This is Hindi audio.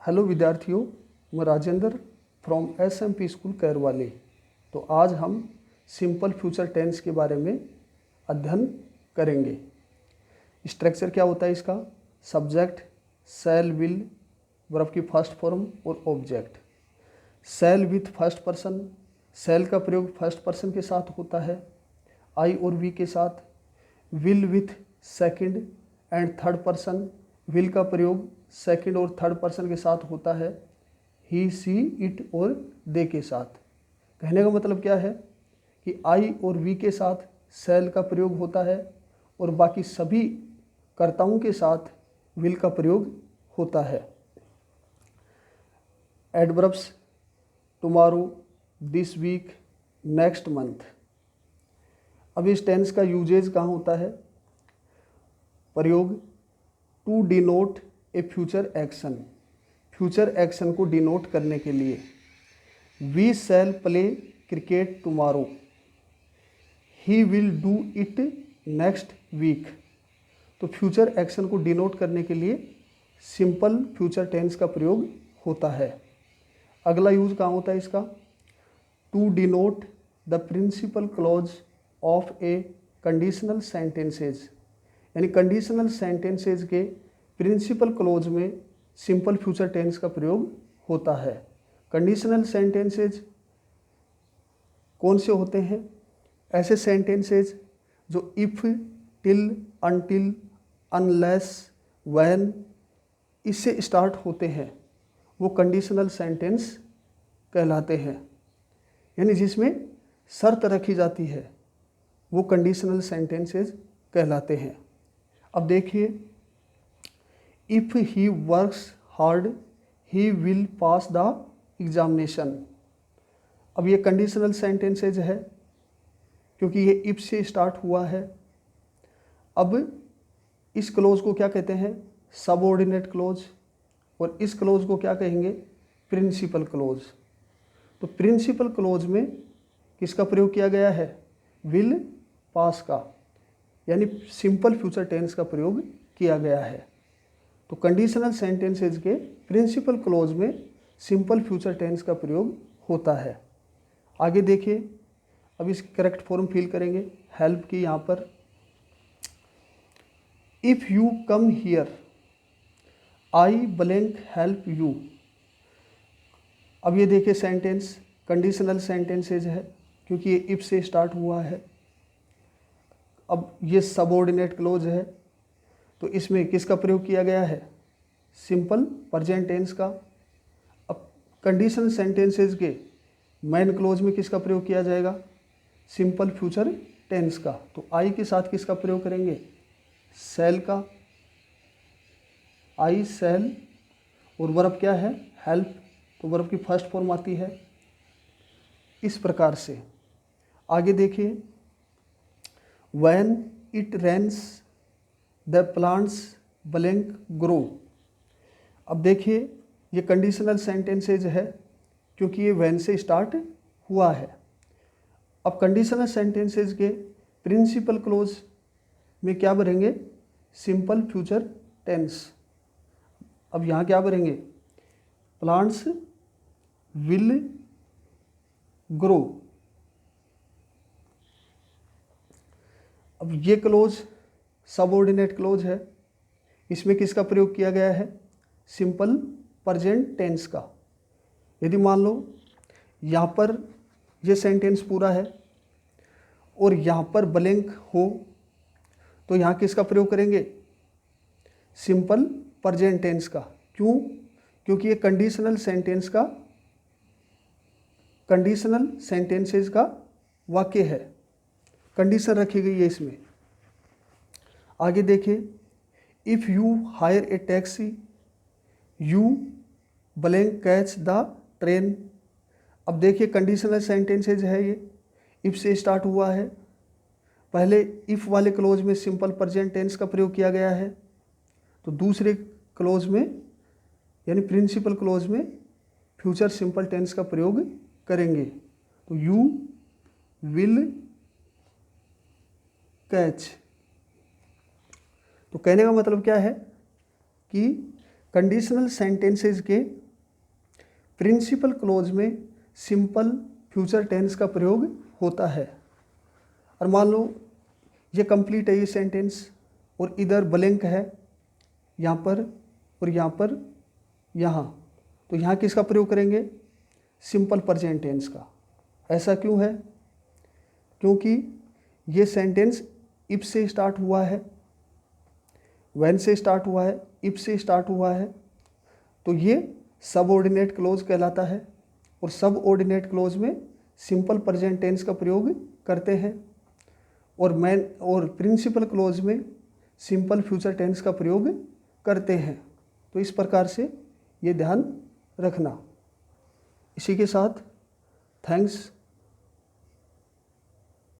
हेलो विद्यार्थियों, मैं राजेंद्र फ्रॉम SMP स्कूल कैरवाले। तो आज हम सिंपल फ्यूचर टेंस के बारे में अध्ययन करेंगे। स्ट्रक्चर क्या होता है इसका? सब्जेक्ट, शैल, विल, वर्ब की फर्स्ट फॉर्म और object. Shall with first person, shall का प्रयोग फर्स्ट पर्सन के साथ होता है आई और वी के साथ। Will with second and third person, will का प्रयोग सेकंड और थर्ड पर्सन के साथ होता है ही, सी, इट और दे के साथ। कहने का मतलब क्या है कि आई और वी के साथ शैल का प्रयोग होता है और बाकी सभी कर्ताओं के साथ विल का प्रयोग होता है। Adverbs tomorrow, this week, next month. अब इस टेंस का यूजेज कहाँ होता है? प्रयोग to denote a future action, future action को डिनोट करने के लिए। We shall play cricket tomorrow, he will do it next week. तो फ्यूचर एक्शन को डिनोट करने के लिए सिंपल फ्यूचर टेंस का प्रयोग होता है। अगला यूज कहाँ होता है इसका? To denote the principal clause of a conditional sentences, यानी कंडीशनल सेंटेंसेज के प्रिंसिपल क्लॉज में सिंपल फ्यूचर टेंस का प्रयोग होता है। कंडीशनल सेंटेंसेज कौन से होते हैं? ऐसे सेंटेंसेज जो if, till, until, unless, when इससे स्टार्ट होते हैं वो कंडीशनल सेंटेंस कहलाते हैं, यानी जिसमें शर्त रखी जाती है वो कंडीशनल सेंटेंसेज कहलाते हैं। अब देखिए, if he works hard he will pass the examination. अब ये कंडीशनल सेंटेंसेज है क्योंकि ये इफ से स्टार्ट हुआ है। अब इस क्लोज को क्या कहते हैं? Subordinate clause. और इस क्लोज को क्या कहेंगे? Principal clause. तो प्रिंसिपल क्लोज में किसका प्रयोग किया गया है? विल पास का, यानी सिंपल फ्यूचर टेंस का प्रयोग किया गया है। तो कंडीशनल सेंटेंसेज के प्रिंसिपल क्लोज में सिंपल फ्यूचर टेंस का प्रयोग होता है। आगे देखिए, अब इसकी करेक्ट फॉर्म फिल करेंगे हेल्प की। यहाँ पर if you come here I blank help you. अब ये देखिए सेंटेंस कंडीशनल सेंटेंसेज है क्योंकि ये इफ से स्टार्ट हुआ है। अब ये सबऑर्डिनेट क्लोज है तो इसमें किसका प्रयोग किया गया है? सिंपल प्रेजेंट टेंस का। अब कंडीशनल सेंटेंसेज के मेन क्लोज में किसका प्रयोग किया जाएगा? सिंपल फ्यूचर टेंस का। तो आई के साथ किसका प्रयोग करेंगे? शैल का। आई शैल, और वर्ब क्या है? हेल्प। तो वर्ब की फर्स्ट फॉर्म आती है इस प्रकार से। आगे देखिए, when it rains the plants blank grow. अब देखिए, ये कंडीशनल सेंटेंसेज है क्योंकि ये व्हेन से स्टार्ट हुआ है। अब कंडीशनल सेंटेंसेज के प्रिंसिपल क्लोज में क्या भरेंगे? Simple future tense. अब यहाँ क्या भरेंगे? Plants will grow. अब ये क्लोज सबऑर्डिनेट क्लोज है, इसमें किसका प्रयोग किया गया है? सिंपल प्रेजेंट टेंस का। यदि मान लो यहाँ पर ये सेंटेंस पूरा है और यहाँ पर ब्लैंक हो तो यहाँ किसका प्रयोग करेंगे? सिंपल प्रेजेंट टेंस का। क्यों? क्योंकि ये कंडीशनल सेंटेंसेस का वाक्य है, कंडीशन रखी गई है इसमें। आगे देखिए, if you hire A taxi you blank catch the train. अब देखिए कंडीशनल सेंटेंसेज है, ये इफ से स्टार्ट हुआ है। पहले इफ वाले क्लोज में सिंपल प्रेजेंट टेंस का प्रयोग किया गया है, तो दूसरे क्लोज में यानी प्रिंसिपल क्लोज में फ्यूचर सिंपल टेंस का प्रयोग करेंगे। तो यू विल कैच। तो कहने का मतलब क्या है कि कंडीशनल सेंटेंसेस के प्रिंसिपल क्लोज में सिंपल फ्यूचर टेंस का प्रयोग होता है। और मान लो ये कंप्लीट है ये सेंटेंस और इधर ब्लैंक है यहाँ पर और यहाँ पर यहाँ, तो यहाँ किसका प्रयोग करेंगे? सिंपल प्रेजेंट टेंस का। ऐसा क्यों है? क्योंकि ये सेंटेंस इफ से स्टार्ट हुआ है, व्हेन से स्टार्ट हुआ है, इफ से स्टार्ट हुआ है, तो ये सबऑर्डिनेट क्लोज कहलाता है। और सबऑर्डिनेट क्लोज में सिंपल प्रेजेंट टेंस का प्रयोग करते हैं और प्रिंसिपल क्लोज में सिंपल फ्यूचर टेंस का प्रयोग करते हैं। तो इस प्रकार से ये ध्यान रखना। इसी के साथ थैंक्स